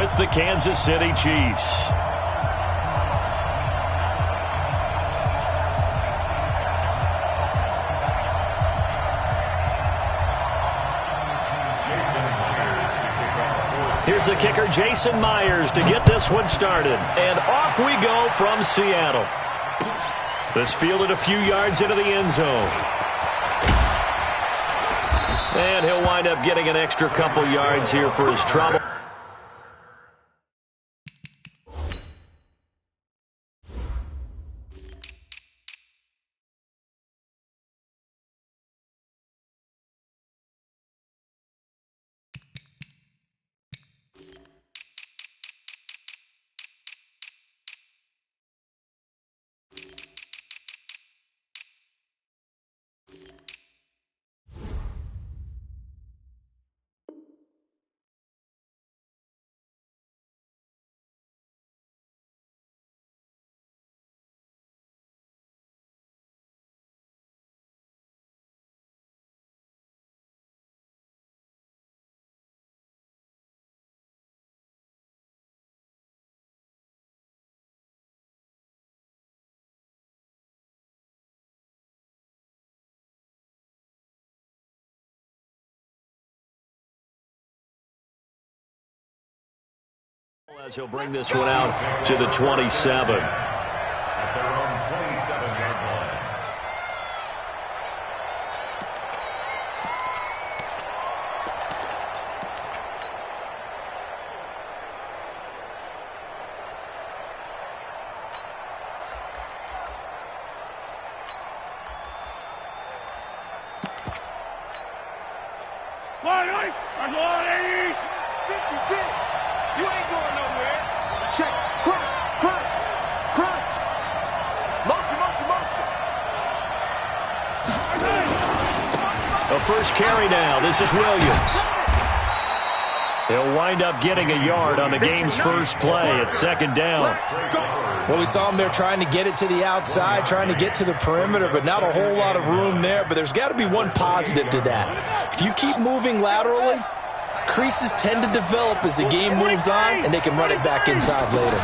with the Kansas City Chiefs. Here's the kicker, Jason Myers, to get this one started. And off we go from Seattle. This fielded a few yards into the end zone. And he'll wind up getting an extra couple yards here for his trouble. As he'll bring this one out to the 27. At their own 27-yard line. Line, 56. You ain't going nowhere. Check. Crunch, crunch, crunch. Motion, motion, motion. A first carry now. This is Williams. He'll wind up getting a yard on the game's first play at second down. Well, we saw him there trying to get it to the outside, trying to get to the perimeter, but not a whole lot of room there. But there's got to be one positive to that. If you keep moving laterally, creases tend to develop as the game moves on, and they can run it back inside later.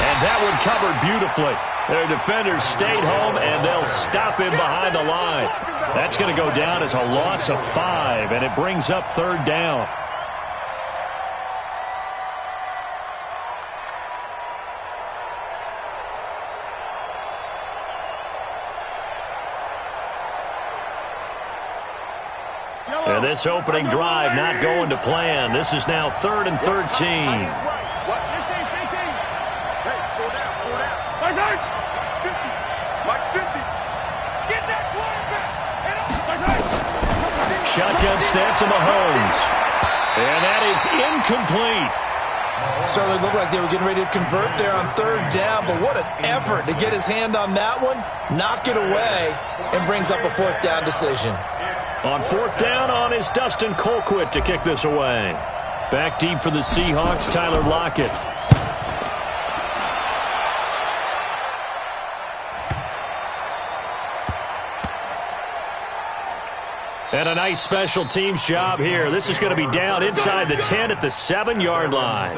And that one covered beautifully. Their defenders stayed home, and they'll stop him behind the line. That's going to go down as a loss of 5, and it brings up third down. And this opening drive not going to plan. This is now 3rd and 13. Shotgun snap to Mahomes. And that is incomplete. Certainly looked like they were getting ready to convert there on third down, but what an effort to get his hand on that one, knock it away, and brings up a fourth down decision. On fourth down on is Dustin Colquitt to kick this away. Back deep for the Seahawks, Tyler Lockett. And a nice special teams job here. This is going to be down inside the 10 at the 7-yard line.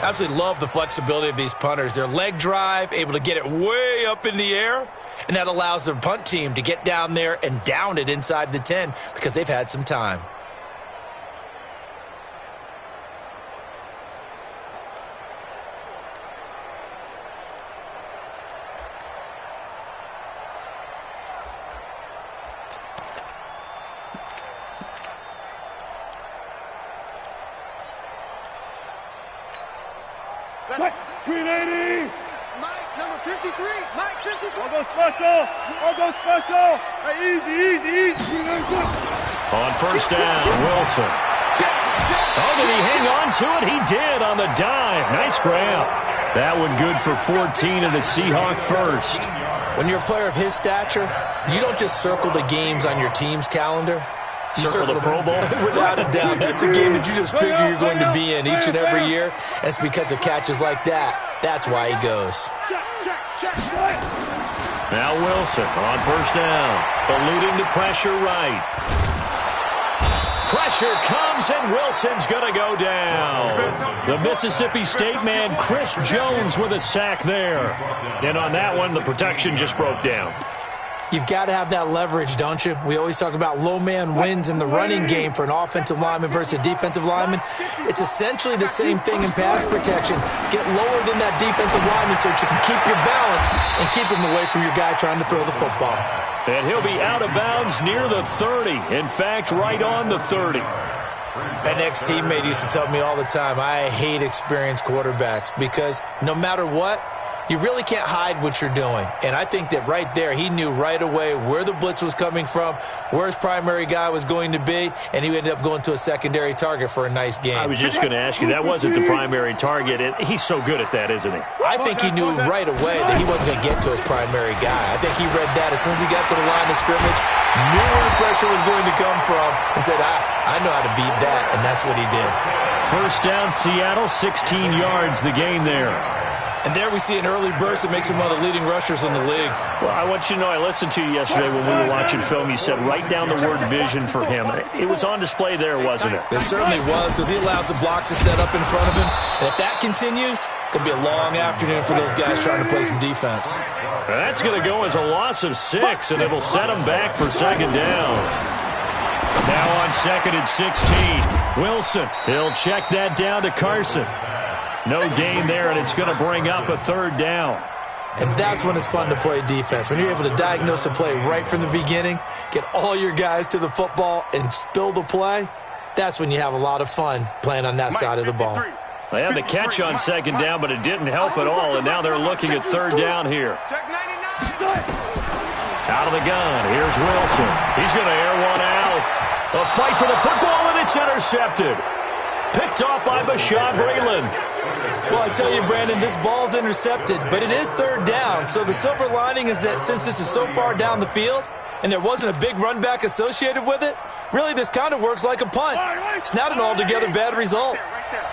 Absolutely love the flexibility of these punters. Their leg drive, able to get it way up in the air, and that allows the punt team to get down there and down it inside the 10 because they've had some time. Screen 80. Mike, number 53. Mike, 53. I'll go special. I'll go special. Hey, easy. On first down, Wilson. Oh, did he hang on to it? He did on the dive. Nice grab. That one good for 14 and a Seahawk first. When you're a player of his stature, you don't just circle the games on your team's calendar. You circle the Pro Bowl? Without a doubt. It's a game that you just figure you're going to be in each and every year. And it's because of catches like that. That's why he goes. Now Wilson on first down. Eluding the pressure right. Pressure comes, and Wilson's going to go down. The Mississippi State man, Chris Jones, with a sack there. And on that one, the protection just broke down. You've got to have that leverage, don't you? We always talk about low man wins in the running game for an offensive lineman versus a defensive lineman. It's essentially the same thing in pass protection. Get lower than that defensive lineman so that you can keep your balance and keep him away from your guy trying to throw the football. And he'll be out of bounds near the 30. In fact, right on the 30. An ex-teammate used to tell me all the time, I hate experienced quarterbacks because no matter what, you really can't hide what you're doing. And I think that right there, he knew right away where the blitz was coming from, where his primary guy was going to be, and he ended up going to a secondary target for a nice game. I was just going to ask you, that wasn't the primary target. He's so good at that, isn't he? I think he knew right away that he wasn't going to get to his primary guy. I think he read that as soon as he got to the line of scrimmage, knew where the pressure was going to come from, and said, I know how to beat that, and that's what he did. First down, Seattle, 16 yards the gain there. And there we see an early burst that makes him one of the leading rushers in the league. Well, I want you to know, I listened to you yesterday when we were watching film. You said write down the word vision for him. It was on display there, wasn't it? It certainly was, because he allows the blocks to set up in front of him. And if that continues, it could be a long afternoon for those guys trying to play some defense. That's going to go as a loss of 6, and it'll set him back for second down. Now on second and 16, Wilson. He'll check that down to Carson. No gain there, and it's going to bring up a third down. And that's when it's fun to play defense. When you're able to diagnose a play right from the beginning, get all your guys to the football, and spill the play, that's when you have a lot of fun playing on that side of the ball. They had the catch on second down, but it didn't help at all, and now they're looking at third down here. Out of the gun, here's Wilson. He's going to air one out. A fight for the football, and it's intercepted. Picked off by Bashaud Breeland. Well, I tell you, Brandon, this ball's intercepted, but it is third down. So the silver lining is that since this is so far down the field and there wasn't a big run back associated with it, really this kind of works like a punt. It's not an altogether bad result.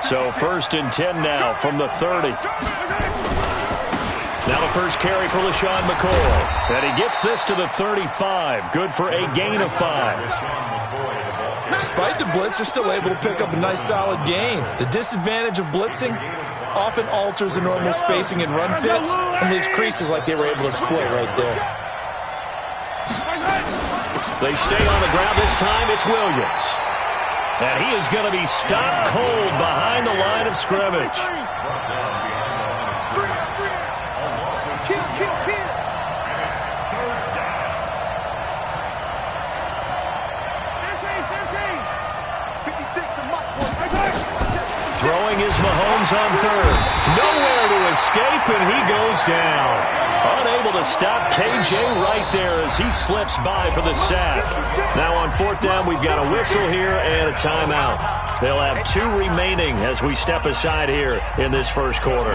So first and 10 now from the 30. Now the first carry for LaShawn McCoy. And he gets this to the 35. Good for a gain of 5. Despite the blitz, they're still able to pick up a nice solid gain. The disadvantage of blitzing often alters the normal spacing and run fits and leaves creases like they were able to exploit right there. They stay on the ground this time. It's Williams. And he is going to be stopped cold behind the line of scrimmage. Throwing is Mahomes on third. Nowhere to escape, and he goes down. Unable to stop KJ right there as he slips by for the sack. Now on fourth down, we've got a whistle here and a timeout. They'll have 2 remaining as we step aside here in this first quarter.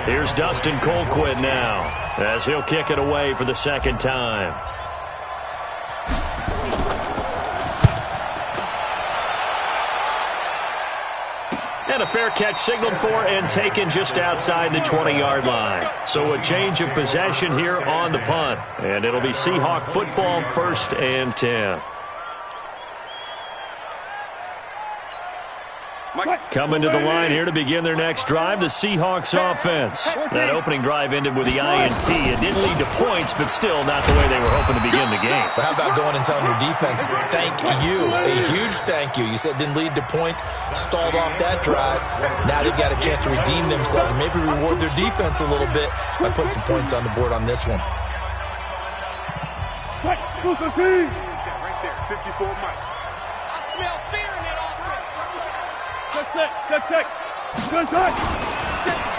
Here's Dustin Colquitt now as he'll kick it away for the second time. And a fair catch signaled for and taken just outside the 20-yard line. So a change of possession here on the punt. And it'll be Seahawk football, first and 10. Coming to the line here to begin their next drive, the Seahawks offense. That opening drive ended with the INT. It didn't lead to points, but still not the way they were hoping to begin the game. But how about going and telling your defense, thank you, a huge thank you. You said it didn't lead to points, stalled off that drive. Now they've got a chance to redeem themselves and maybe reward their defense a little bit by putting some points on the board on this one. Right there, 54 miles. I smell fear in that offense. Check.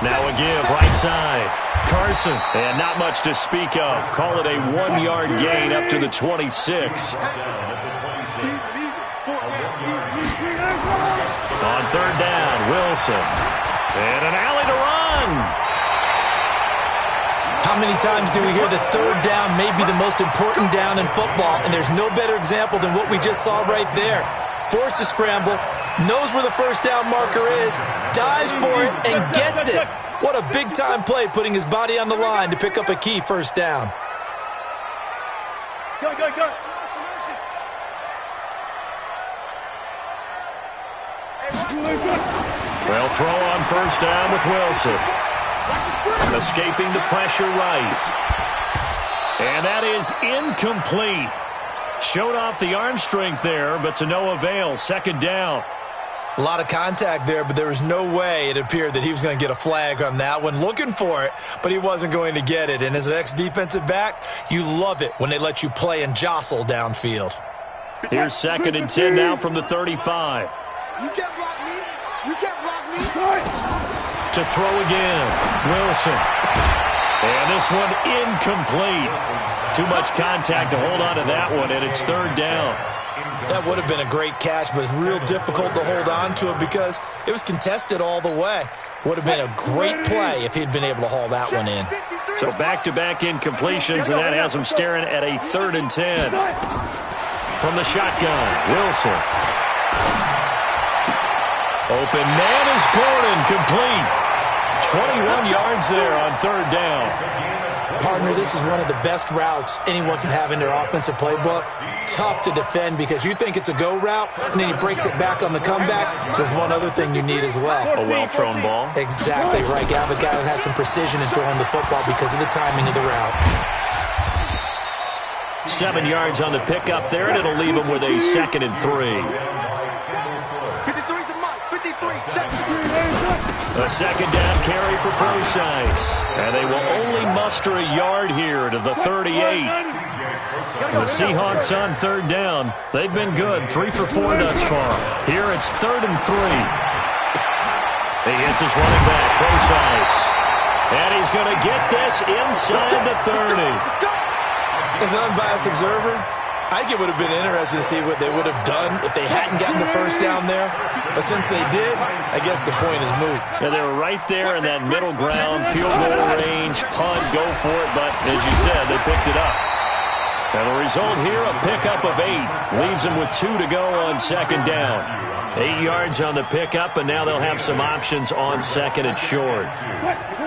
Now a give, right side. Carson, and not much to speak of. Call it a 1-yard gain up to the 26. On third down, Wilson. And an alley to run. How many times do we hear that third down may be the most important down in football, and there's no better example than what we just saw right there. Forced to scramble, knows where the first down marker is, dives for it, and gets it. What a big-time play, putting his body on the line to pick up a key first down. Go. They'll throw on first down with Wilson. Escaping the pressure right. And that is incomplete. Showed off the arm strength there, but to no avail. Second down. A lot of contact there, but there was no way it appeared that he was going to get a flag on that one. Looking for it, but he wasn't going to get it. And as an ex-defensive back, you love it when they let you play and jostle downfield. Here's 2nd and 10 now from the 35. You can't block me. You can't block me. To throw again. Wilson. And this one incomplete. Too much contact to hold on to that one, and it's 3rd down. That would have been a great catch, but it's real difficult to hold on to it because it was contested all the way. Would have been a great play if he'd been able to haul that one in. So back-to-back incompletions, and that has him staring at a 3rd and 10. From the shotgun, Wilson. Open man is Gordon, complete. 21 yards there on 3rd down. Partner, this is one of the best routes anyone can have in their offensive playbook. Tough to defend because you think it's a go route, and then he breaks it back on the comeback. There's one other thing you need as well. A well-thrown ball. Exactly right. You have a guy who has some precision in throwing the football because of the timing of the route. 7 yards on the pickup there, and it'll leave him with a 2nd and 3. A 2nd down carry for Procise. And they will only muster a yard here to the 38. The Seahawks on 3rd down. They've been good, 3 for 4 thus far. Here it's 3rd and 3. He hits his running back, Procise. And he's going to get this inside the 30. As an unbiased observer, I think it would have been interesting to see what they would have done if they hadn't gotten the first down there. But since they did, I guess the point is moot. Yeah, they were right there in that middle ground, field goal range, punt, go for it. But as you said, they picked it up. And the result here, a pickup of 8. Leaves them with 2 to go on 2nd down. 8 yards on the pickup, and now they'll have some options on 2nd and short.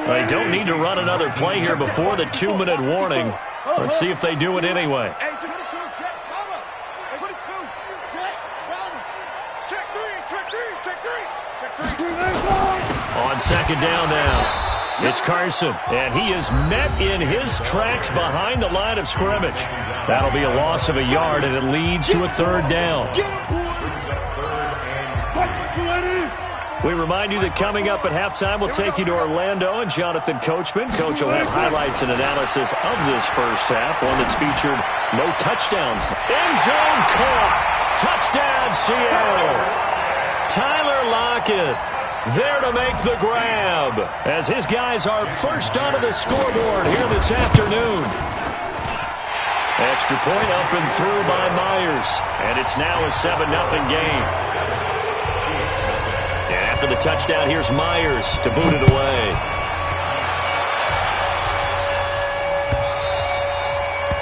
They don't need to run another play here before the 2-minute warning. Let's see if they do it anyway. On 2nd down now, it's Carson, and he is met in his tracks behind the line of scrimmage. That'll be a loss of a yard, and it leads to a 3rd down. We remind you that coming up at halftime, we'll take you to Orlando and Jonathan Coachman. Coach will have highlights and analysis of this first half, one that's featured no touchdowns. End zone caught. Touchdown, Seattle. Tyler Lockett there to make the grab as his guys are first onto the scoreboard here this afternoon. Extra point up and through by Myers, and it's now a 7-0 game. And after the touchdown, here's Myers to boot it away.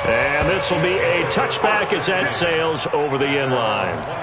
And this will be a touchback as that sails over the end line.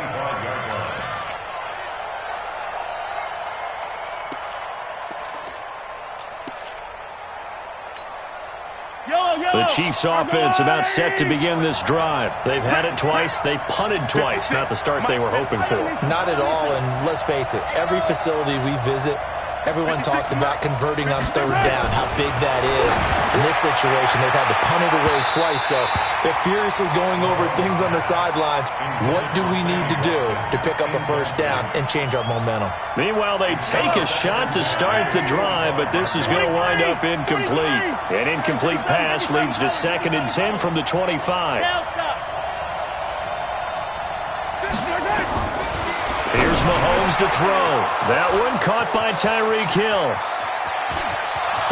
The Chiefs offense about set to begin this drive. They've had it twice. They've punted twice. Not the start they were hoping for. Not at all, and let's face it, every facility we visit, everyone talks about converting on 3rd down, how big that is. In this situation, they've had to punt it away twice, so they're furiously going over things on the sidelines. What do we need to do to pick up a first down and change our momentum? Meanwhile, they take a shot to start the drive, but this is going to wind up incomplete. An incomplete pass leads to 2nd and 10 from the 25. Here's Mahomes to throw. That one caught by Tyreek Hill.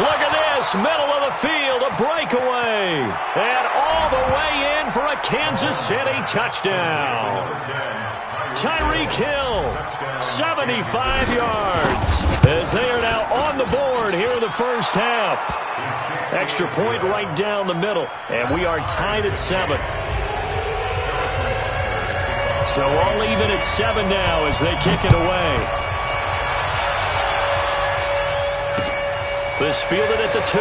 Look at this, middle of the field, a breakaway. And all the way in for a Kansas City touchdown. Tyreek Hill, 75 yards, as they are now on the board here in the first half. Extra point right down the middle, and we are tied at 7. So all even at 7 now as they kick it away. This fielded at the 2.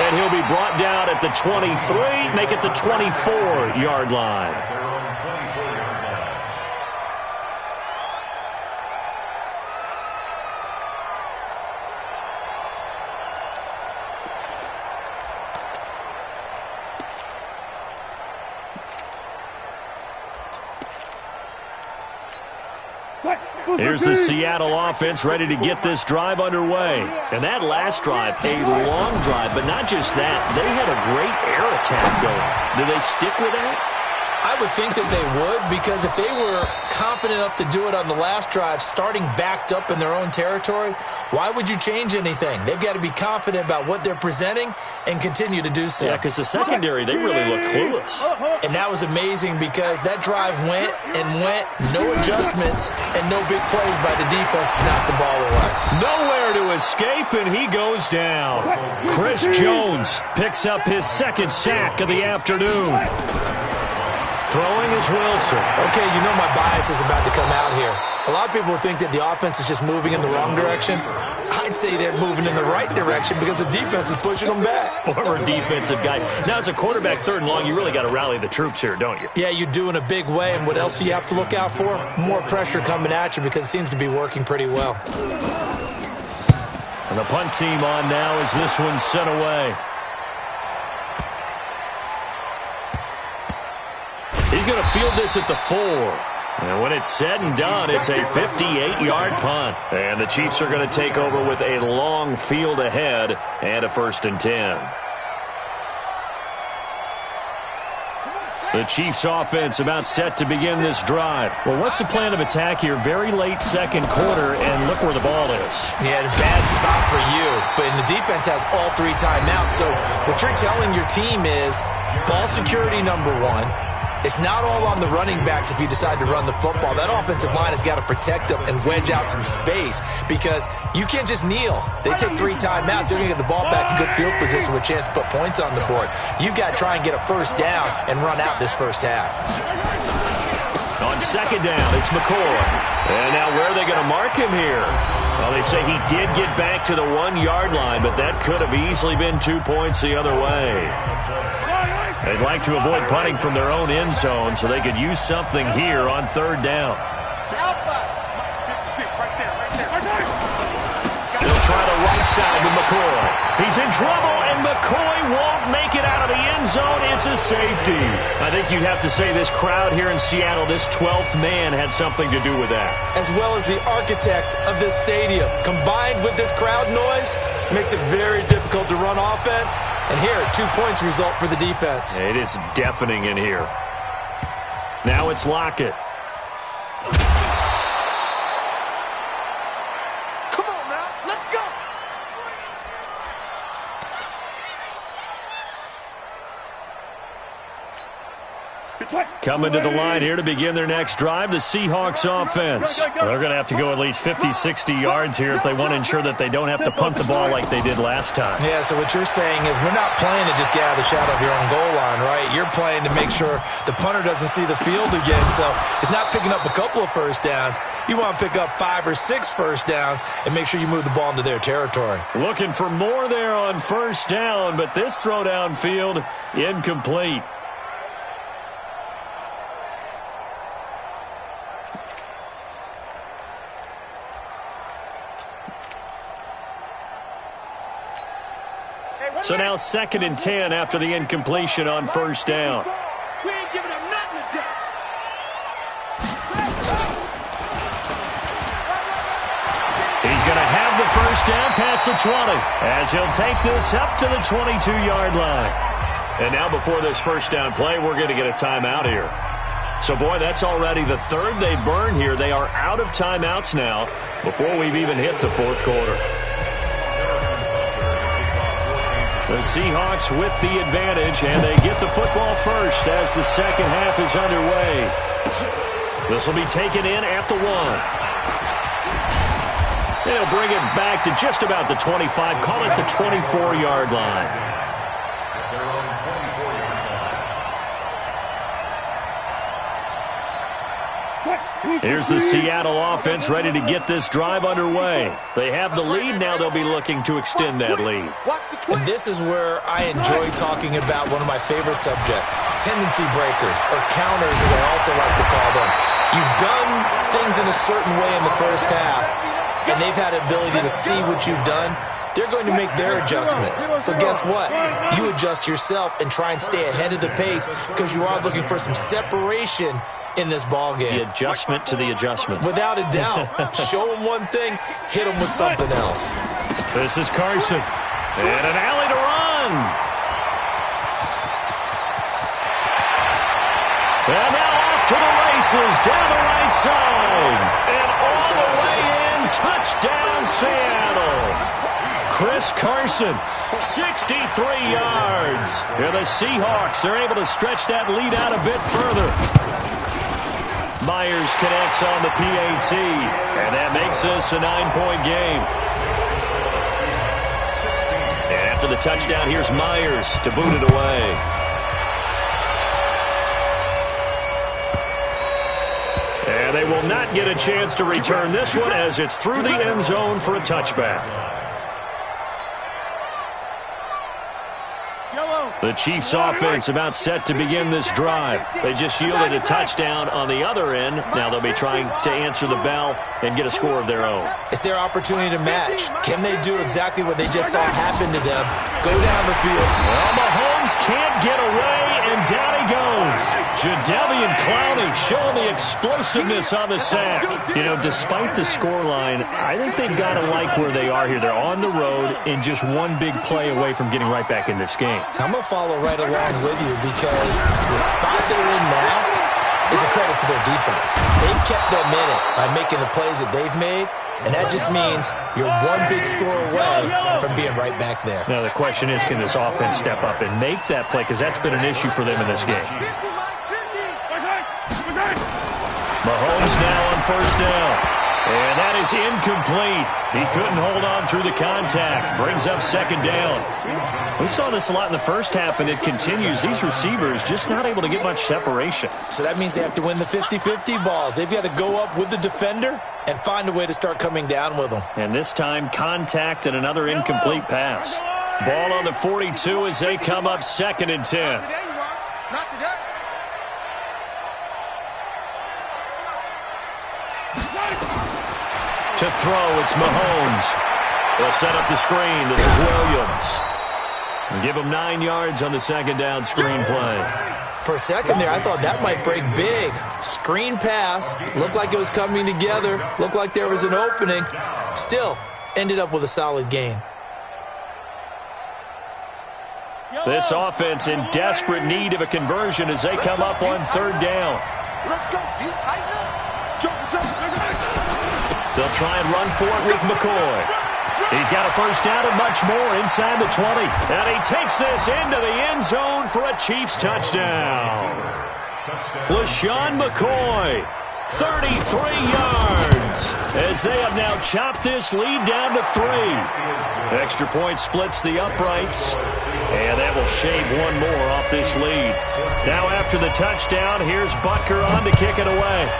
And he'll be brought down at the 23, make it the 24-yard line. Here's the Seattle offense ready to get this drive underway. And that last drive, a long drive, but not just that. They had a great air attack going. Do they stick with that? I would think that they would, because if they were confident enough to do it on the last drive, starting backed up in their own territory, why would you change anything? They've got to be confident about what they're presenting and continue to do so. Yeah, because the secondary, they really look clueless. And that was amazing because that drive went and went, no adjustments, and no big plays by the defense to knock the ball away. Nowhere to escape, and he goes down. Chris Jones picks up his second sack of the afternoon. Throwing is Wilson. Okay, you know my bias is about to come out here. A lot of people think that the offense is just moving in the wrong direction. I'd say they're moving in the right direction because the defense is pushing them back. Former defensive guy. Now, as a quarterback, 3rd and long, you really got to rally the troops here, don't you? Yeah, you do in a big way. And what else do you have to look out for? More pressure coming at you because it seems to be working pretty well. And the punt team on now as this one's sent away. He's going to field this at the 4. And when it's said and done, it's a 58-yard punt. And the Chiefs are going to take over with a long field ahead and a 1st and 10. The Chiefs offense about set to begin this drive. Well, what's the plan of attack here? Very late 2nd quarter, and look where the ball is. Yeah, a bad spot for you. But the defense has all 3 timeouts. So what you're telling your team is ball security number 1. It's not all on the running backs if you decide to run the football. That offensive line has got to protect them and wedge out some space because you can't just kneel. They take 3 timeouts. They're going to get the ball back in good field position with a chance to put points on the board. You've got to try and get a 1st down and run out this 1st half. On 2nd down, it's McCoy. And now where are they going to mark him here? Well, they say he did get back to the 1-yard line, but that could have easily been 2 points the other way. They'd like to avoid punting from their own end zone so they could use something here on 3rd down. They'll try the right side with McCoy. He's in trouble, and McCoy won't make it out of the end zone. It's a safety. I think you'd have to say this crowd here in Seattle, this 12th man, had something to do with that. As well as the architect of this stadium. Combined with this crowd noise, makes it very difficult to run offense. And here, 2 points result for the defense. It is deafening in here. Now it's Lockett. Come on now, let's go. Coming to the line here to begin their next drive, the Seahawks offense. They're going to have to go at least 50, 60 yards here if they want to ensure that they don't have to punt the ball like they did last time. Yeah, so what you're saying is we're not playing to just get out of the shadow of your own goal line, right? You're playing to make sure the punter doesn't see the field again. So it's not picking up a couple of 1st downs. You want to pick up 5 or 6 1st downs and make sure you move the ball into their territory. Looking for more there on 1st down, but this throw downfield incomplete. So now 2nd and 10 after the incompletion on 1st down. We ain't giving them nothing to do. He's going to have the 1st down past the 20 as he'll take this up to the 22-yard line. And now before this 1st down play, we're going to get a timeout here. So, boy, that's already the 3rd they've burned here. They are out of timeouts now before we've even hit the 4th quarter. The Seahawks with the advantage, and they get the football first as the 2nd half is underway. This will be taken in at the 1. They'll bring it back to just about the 25, call it the 24-yard line. Here's the Seattle offense ready to get this drive underway. They have the lead. Now they'll be looking to extend that lead. And this is where I enjoy talking about one of my favorite subjects, tendency breakers, or counters as I also like to call them. You've done things in a certain way in the 1st half, and they've had the ability to see what you've done. They're going to make their adjustments. So guess what? You adjust yourself and try and stay ahead of the pace because you are looking for some separation in this ball game. The adjustment to the adjustment. Without a doubt. Show him one thing, hit him with something else. This is Carson. And an alley to run. And now off to the races down the right side. And all the way in, touchdown Seattle. Chris Carson, 63 yards. And the Seahawks are able to stretch that lead out a bit further. Myers connects on the PAT, and that makes this a 9-point game. And after the touchdown, here's Myers to boot it away. And they will not get a chance to return this one as it's through the end zone for a touchback. The Chiefs offense about set to begin this drive. They just yielded a touchdown on the other end. Now they'll be trying to answer the bell and get a score of their own. It's their opportunity to match. Can they do exactly what they just saw happen to them? Go down the field. Well, Mahomes can't get away, and down he goes. Jadeveon Clowney showing the explosiveness on the sack. You know, despite the scoreline, I think they've got to like where they are here. They're on the road and just one big play away from getting right back in this game. I'm going to follow right along with you because the spot they're in now is a credit to their defense. They've kept them in it by making the plays that they've made, and that just means you're one big score away from being right back there. Now the question is, can this offense step up and make that play? Because that's been an issue for them in this game. Mahomes now on first down. And that is incomplete. He couldn't hold on through the contact. Brings up second down. We saw this a lot in the first half, and it continues. These receivers just not able to get much separation. So that means they have to win the 50-50 balls. They've got to go up with the defender and find a way to start coming down with them. And this time, contact and another incomplete pass. Ball on the 42 as they come up 2nd and 10. Not today. To throw, it's Mahomes. They'll set up the screen. This is Williams. And give him 9 yards on the second down screen play. For a second there, I thought that might break big. Screen pass. Looked like it was coming together. Looked like there was an opening. Still, ended up with a solid gain. This offense in desperate need of a conversion as they come up on 3rd down. Let's go. You tighten up. Jump. They'll try and run for it with McCoy. He's got a first down and much more inside the 20. And he takes this into the end zone for a Chiefs touchdown. LaShawn McCoy, 33 yards, as they have now chopped this lead down to 3. Extra point splits the uprights, and that will shave one more off this lead. Now after the touchdown, here's Butker on to kick it away.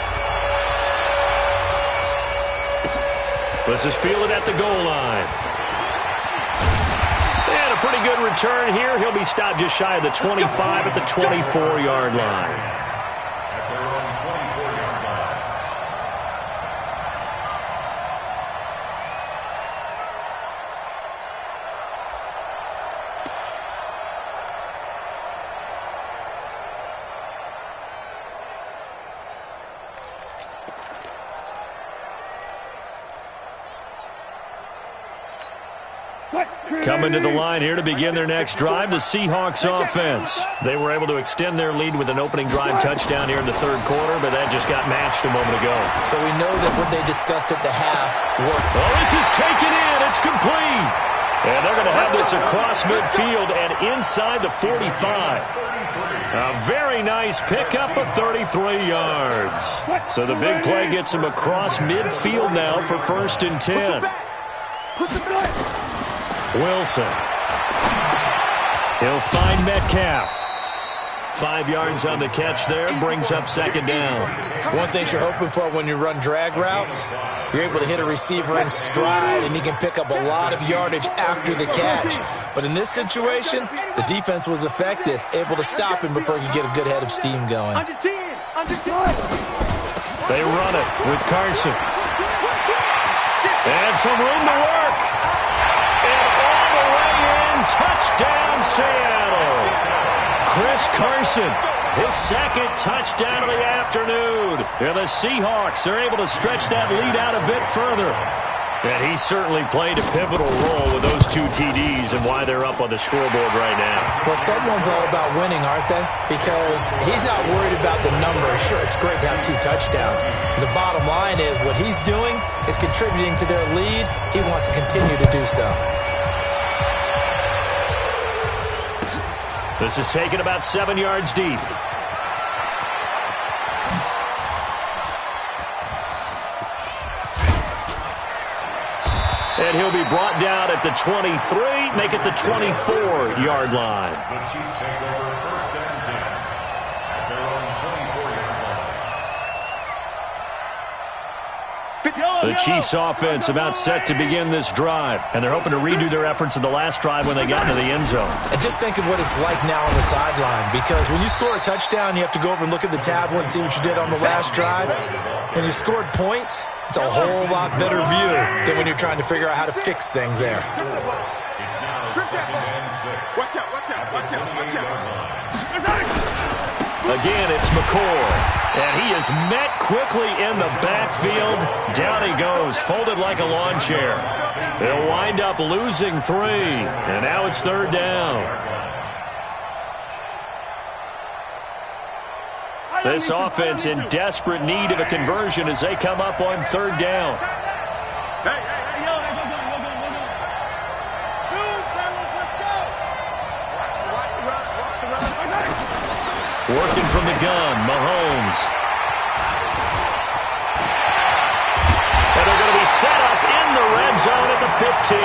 This is fielded at the goal line. And a pretty good return here. He'll be stopped just shy of the 25 at the 24-yard line. Coming to the line here to begin their next drive, the Seahawks offense. They were able to extend their lead with an opening drive touchdown here in the 3rd quarter, but that just got matched a moment ago. So we know that what they discussed at the half worked. Oh, this is taken in. It's complete. And they're going to have this across midfield and inside the 45. A very nice pickup of 33 yards. So the big play gets him across midfield now for 1st and 10. Wilson. He'll find Metcalf. 5 yards on the catch there, brings up 2nd down. One thing you're hoping for when you run drag routes, you're able to hit a receiver in stride, and he can pick up a lot of yardage after the catch. But in this situation, the defense was effective, able to stop him before he could get a good head of steam going. Under 10. They run it with Carson. And some room to work. And all the way in, touchdown Seattle. Chris Carson, His second touchdown of the afternoon. And the Seahawks are able to stretch that lead out a bit further. And he certainly played a pivotal role with those 2 TDs and why they're up on the scoreboard right now. Well, someone's all about winning, aren't they? Because he's not worried about the number. Sure, it's great to have 2 touchdowns. The bottom line is what he's doing is contributing to their lead. He wants to continue to do so. This is taken about 7 yards deep. And he'll be brought down at the 23, make it the 24-yard line. The Chiefs take over 1st and 10 at their own 24-yard line. The Chiefs offense about set to begin this drive, and they're hoping to redo their efforts in the last drive when they got into the end zone. And just think of what it's like now on the sideline, because when you score a touchdown, you have to go over and look at the tablet and see what you did on the last drive. When you scored points, it's a whole lot better view than when you're trying to figure out how to fix things there. It's now 2nd and 6. Watch out, watch out, watch out, watch out. Again, it's McCord. And he is met quickly in the backfield. Down he goes, folded like a lawn chair. They'll wind up losing 3. And now it's 3rd down. This offense in desperate need of a conversion as they come up on 3rd down. Working from the gun, Mahomes. And they're going to be set up in the red zone at the 15.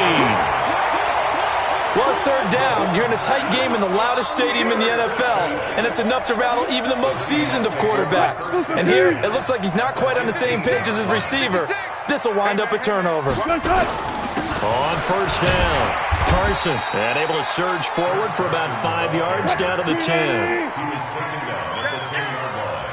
Well, it's 3rd down. You're in a tight game in the loudest stadium in the NFL, and it's enough to rattle even the most seasoned of quarterbacks. And here, it looks like he's not quite on the same page as his receiver. This will wind up a turnover. On 1st down, Carson, and able to surge forward for about 5 yards down to the 10. He was taken down at the 10-yard line.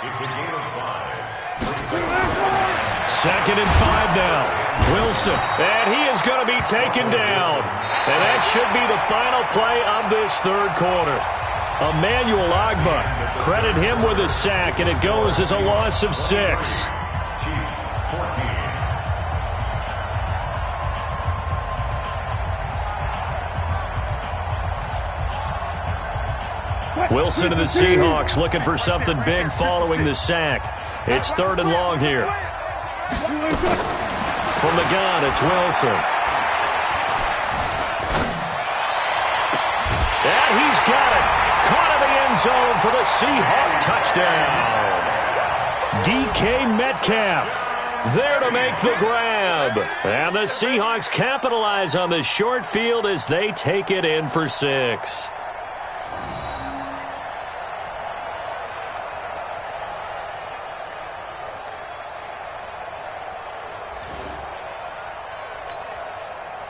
It's a gain of 5. 2nd and 5 now. Wilson, and he is going to be taken down. And that should be the final play of this 3rd quarter. Emmanuel Agba, credit him with a sack, and it goes as a loss of 6. Chiefs 14. Wilson and the Seahawks looking for something big following the sack. It's 3rd and long here. From the gun, it's Wilson. And he's got it. Caught in the end zone for the Seahawk touchdown. DK Metcalf there to make the grab. And the Seahawks capitalize on the short field as they take it in for 6.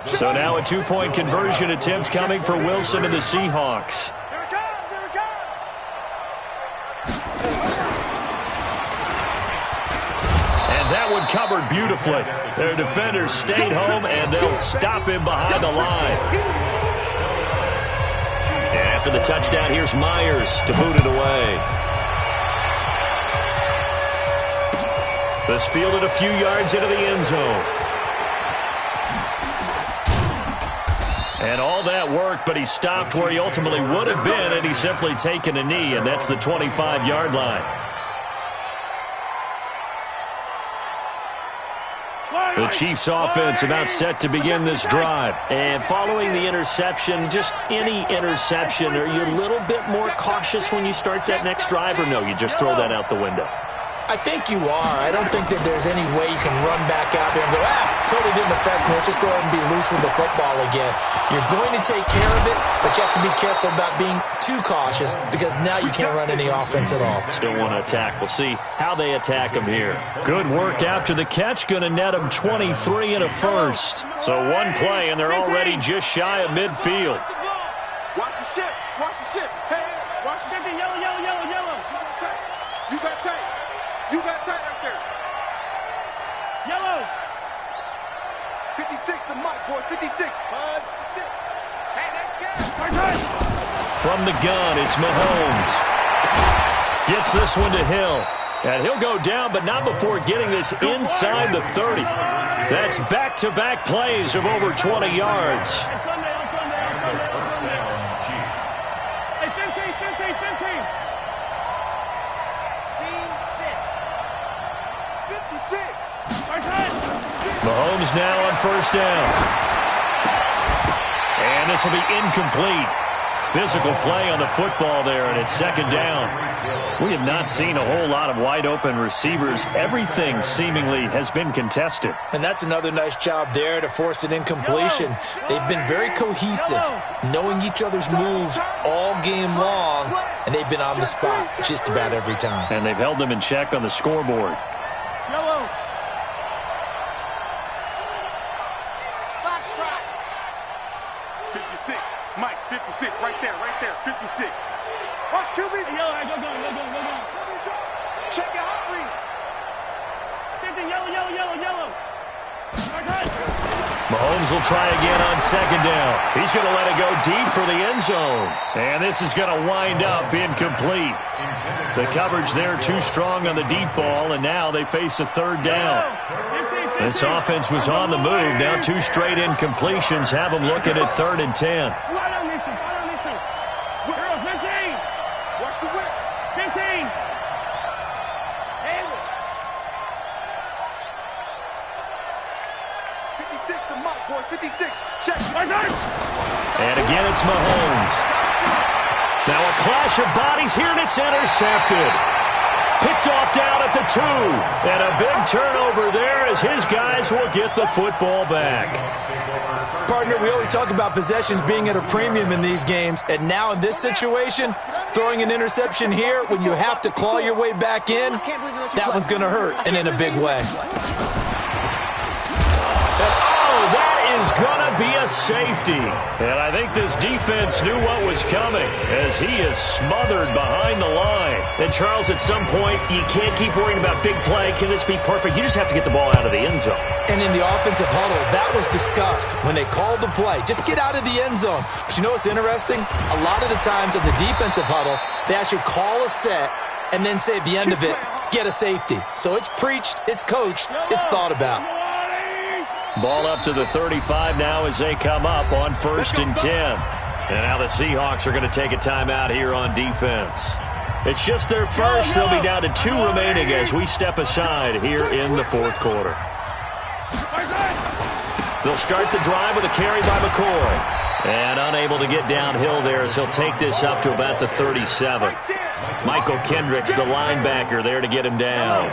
So now a 2-point conversion attempt coming for Wilson and the Seahawks. And that one covered beautifully. Their defenders stayed home, and they'll stop him behind the line. And after the touchdown, here's Myers to boot it away. This fielded a few yards into the end zone. And all that worked, but he stopped where he ultimately would have been, and he's simply taken a knee, and that's the 25-yard line. The Chiefs offense about set to begin this drive. And following the interception, just any interception, are you a little bit more cautious when you start that next drive, or no, you just throw that out the window? I think you are. I don't think that there's any way you can run back out there and go, totally didn't affect me. Let's just go ahead and be loose with the football again. You're going to take care of it, but you have to be careful about being too cautious because now you can't run any offense at all. Still want to attack. We'll see how they attack him here. Good work after the catch. Going to net him 23 and a first. So one play, and they're already just shy of midfield. Watch the ship. Watch the ship. Hey, watch the ship. Yellow, yellow, yellow, yellow. You got tight. You got tight right there. Yellow. 56 the mic, boys. 56. Buzz. Hey, that's good. From the gun, it's Mahomes. Gets this one to Hill. And he'll go down, but not before getting this inside the 30. That's back-to-back plays of over 20 yards. Hey, 15. Scene 6. 56. Mahomes now on first down. And this will be incomplete. Physical play on the football there, and it's second down. We have not seen a whole lot of wide-open receivers. Everything seemingly has been contested. And that's another nice job there to force an incompletion. They've been very cohesive, knowing each other's moves all game long, and they've been on the spot just about every time. And they've held them in check on the scoreboard. Yellow. Box try. 56. Mike, 56. Right there. 56. Watch QB. Yellow, go. Check your heart rate. 15, yellow. Mahomes will try again on second down. He's going to let it go deep for the end zone. And this is going to wind up incomplete. The coverage there too strong on the deep ball, and now they face a third down. This offense was on the move. Now 2 straight incompletions have them looking at 3rd and 10. Slide on this two. Girl, 15. Watch the whip. 15. And 56 to Mike, boy. 56. Check. And again, it's Mahomes. Now a clash of bodies here, and it's intercepted. Picked off down at the 2. And a big turnover there as his guys will get the football back. Partner, we always talk about possessions being at a premium in these games, and now in this situation, throwing an interception here when you have to claw your way back in, that one's going to hurt, and in a big way. That is going to be a safety. And I think this defense knew what was coming as he is smothered behind the line. And, Charles, at some point, you can't keep worrying about big play. Can this be perfect? You just have to get the ball out of the end zone. And in the offensive huddle, that was discussed when they called the play. Just get out of the end zone. But you know what's interesting? A lot of the times in the defensive huddle, they actually call a set and then say at the end of it, get a safety. So it's preached, it's coached, it's thought about. Ball up to the 35 now as they come up on 1st and 10. And now the Seahawks are going to take a timeout here on defense. It's just their first. They'll be down to 2 remaining as we step aside here in the 4th quarter. They'll start the drive with a carry by McCoy. And unable to get downhill there as he'll take this up to about the 37. Michael Kendricks, the linebacker, there to get him down.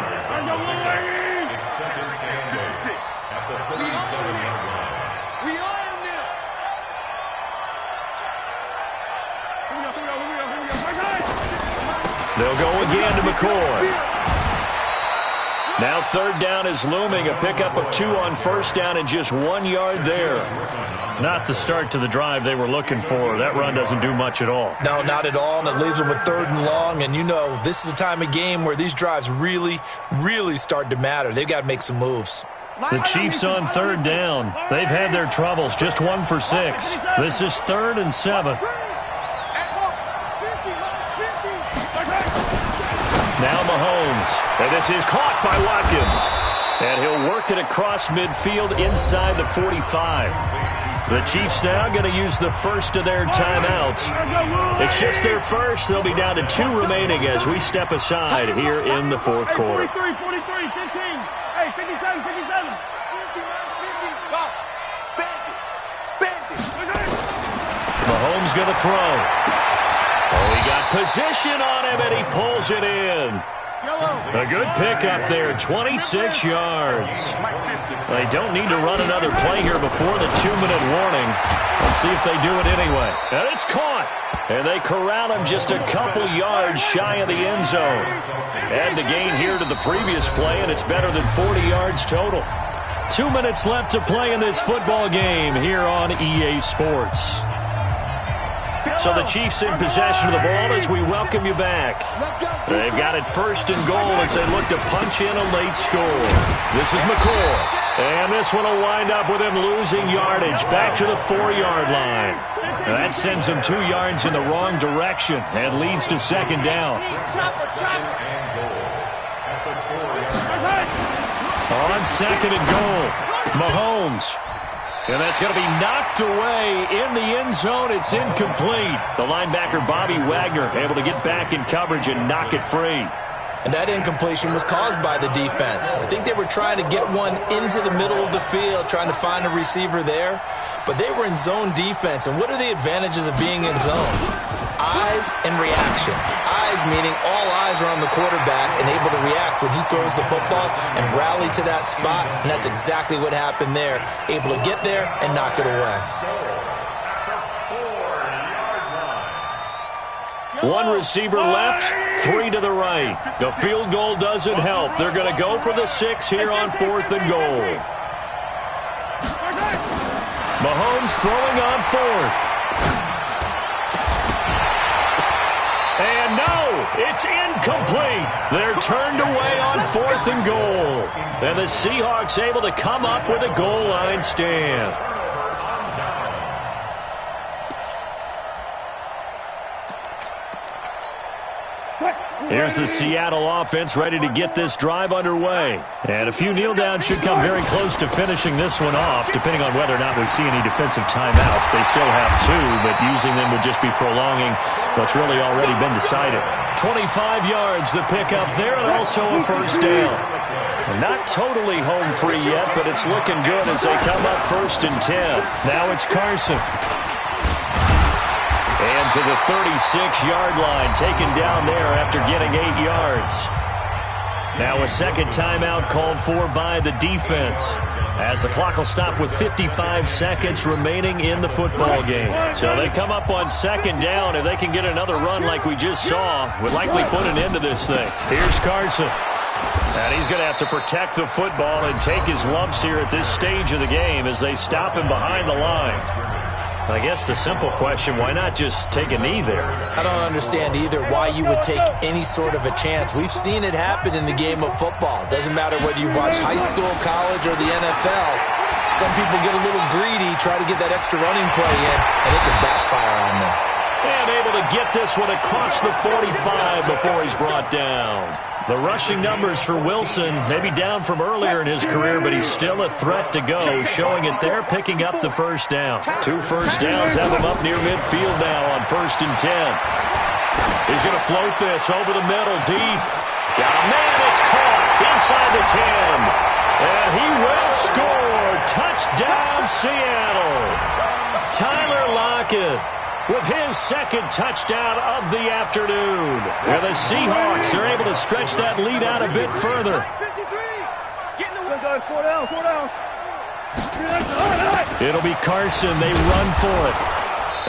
They'll go again to McCoy. Now 3rd down is looming. A pickup of 2 on 1st down and just 1 yard there. Not the start to the drive they were looking for. That run doesn't do much at all. No, not at all, and it leaves them with 3rd and long. And you know, this is the time of game where these drives really start to matter. They've got to make some moves. The Chiefs on 3rd down. They've had their troubles, just 1 for 6. This is 3rd and 7. Now Mahomes, and this is caught by Watkins. And he'll work it across midfield inside the 45. The Chiefs now going to use the first of their timeouts. It's just their first. They'll be down to 2 remaining as we step aside here in the 4th quarter. 43, 15. Hey, 57. Mahomes going to throw. Oh, he got position on him, and he pulls it in. A good pickup there, 26 yards. They don't need to run another play here before the 2-minute warning. Let's see if they do it anyway. And it's caught. And they corral him just a couple yards shy of the end zone. Add the gain here to the previous play, and it's better than 40 yards total. 2 minutes left to play in this football game here on EA Sports. So the Chiefs in possession of the ball as we welcome you back. They've got it 1st and goal as they look to punch in a late score. This is McCoy. And this one will wind up with him losing yardage back to the 4-yard line. And that sends him 2 yards in the wrong direction and leads to second down. On second and goal, Mahomes. And that's going to be knocked away in the end zone. It's incomplete. The linebacker, Bobby Wagner, able to get back in coverage and knock it free. And that incompletion was caused by the defense. I think they were trying to get one into the middle of the field, trying to find a receiver there. But they were in zone defense. And what are the advantages of being in zone? Eyes and reaction. Eyes meaning all eyes are on the quarterback and able to react when he throws the football and rally to that spot. And that's exactly what happened there. Able to get there and knock it away. One receiver left, 3 to the right. The field goal doesn't help. They're going to go for the 6 here on 4th and goal. Mahomes throwing on 4th. And no, it's incomplete. They're turned away on 4th and goal. And the Seahawks able to come up with a goal line stand. Here's the Seattle offense ready to get this drive underway. And a few kneel downs should come very close to finishing this one off, depending on whether or not we see any defensive timeouts. They still have 2, but using them would just be prolonging what's really already been decided. 25 yards, the pickup there, and also a first down. Not totally home free yet, but it's looking good as they come up 1st and 10. Now it's Carson. And to the 36-yard line, taken down there after getting 8 yards. Now a second timeout called for by the defense, as the clock will stop with 55 seconds remaining in the football game. So they come up on 2nd down. If they can get another run like we just saw, would likely put an end to this thing. Here's Carson. And he's going to have to protect the football and take his lumps here at this stage of the game as they stop him behind the line. I guess the simple question, why not just take a knee there? I don't understand either why you would take any sort of a chance. We've seen it happen in the game of football. It doesn't matter whether you watch high school, college, or the NFL. Some people get a little greedy, try to get that extra running play in, and it can backfire on them. And able to get this one across the 45 before he's brought down. The rushing numbers for Wilson, maybe down from earlier in his career, but he's still a threat to go, showing it there, picking up the first down. 2 first downs have him up near midfield now on 1st and 10. He's going to float this over the middle, deep. Got a man, it's caught inside the 10. And he will score. Touchdown, Seattle. Tyler Lockett with his 2nd touchdown of the afternoon. And the Seahawks are able to stretch that lead out a bit further. 4 down, 4 down. It'll be Carson. They run for it.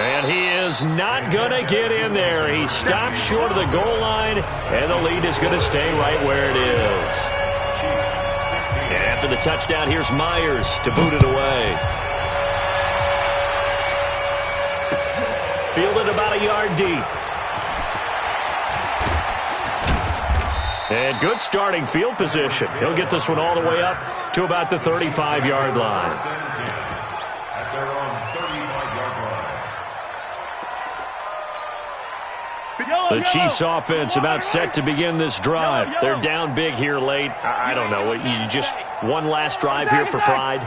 And he is not going to get in there. He stops short of the goal line, and the lead is going to stay right where it is. And after the touchdown, here's Myers to boot it away. Fielded about a yard deep. And good starting field position. He'll get this one all the way up to about the 35-yard line. The Chiefs offense about set to begin this drive. They're down big here late. I don't know. You just one last drive here for pride?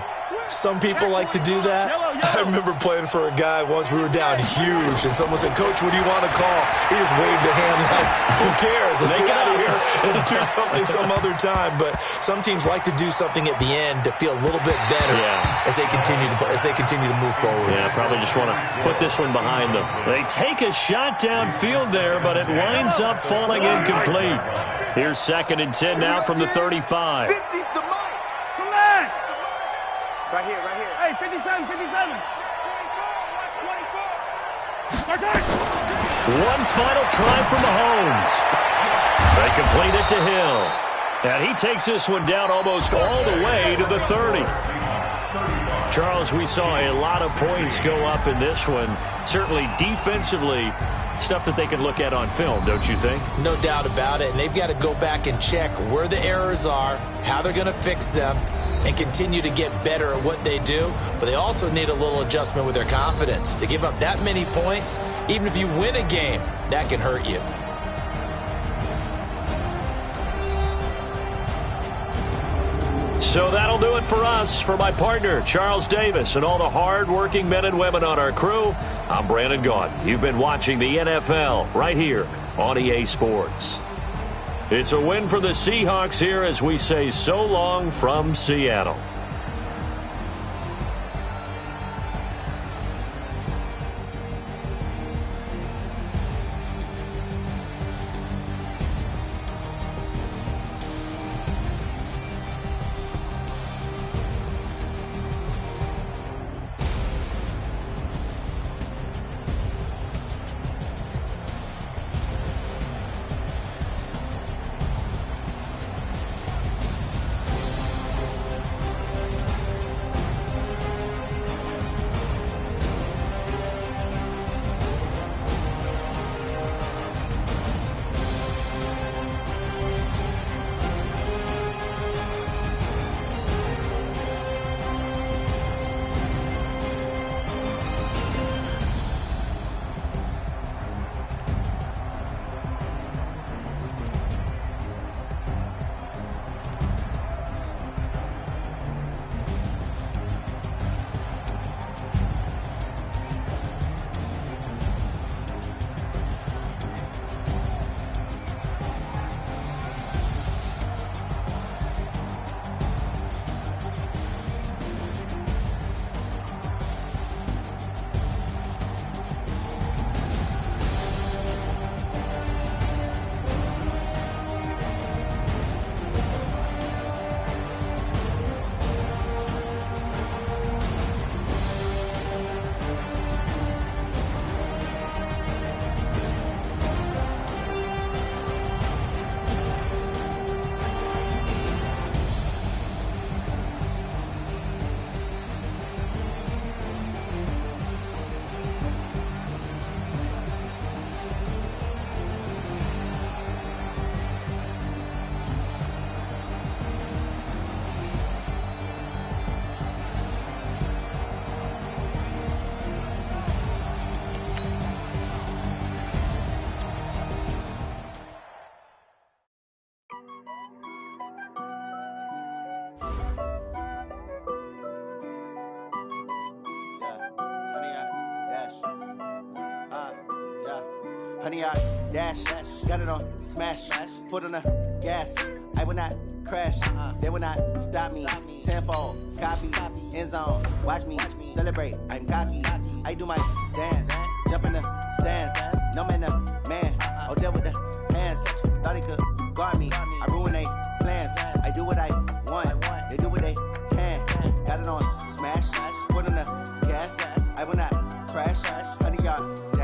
Some people like to do that. I remember playing for a guy once. We were down huge, and someone said, "Coach, what do you want to call?" He just waved a hand like, "Who cares? Let's get out of here and do something some other time." But some teams like to do something at the end to feel a little bit better as they continue to move forward. Yeah, probably just want to put this one behind them. They take a shot downfield there, but it winds up falling incomplete. Here's 2nd and 10 now from the 35. Right here. Hey, 57, 57. 24. One final try from Mahomes. They complete it to Hill. And he takes this one down almost all the way to the 30. Charles, we saw a lot of points go up in this one. Certainly defensively, stuff that they can look at on film, don't you think? No doubt about it. And they've got to go back and check where the errors are, how they're going to fix them. and continue to get better at what they do, but they also need a little adjustment with their confidence. To give up that many points, even if you win a game, that can hurt you. So that'll do it for us. For my partner, Charles Davis, and all the hard-working men and women on our crew, I'm Brandon Gaudin. You've been watching the NFL right here on EA Sports. It's a win for the Seahawks here as we say so long from Seattle. Honey, I dash, got it on smash, foot on the gas. I will not crash, they will not stop me. Tenfold, copy, end zone, watch me celebrate. I'm cocky, I do my dance, jump in the stands. No man, man, oh, deal with the hands. Thought he could guard me, I ruin they plans. I do what I want, they do what they can. Got it on smash, foot on the gas. I will not crash, honey, y'all.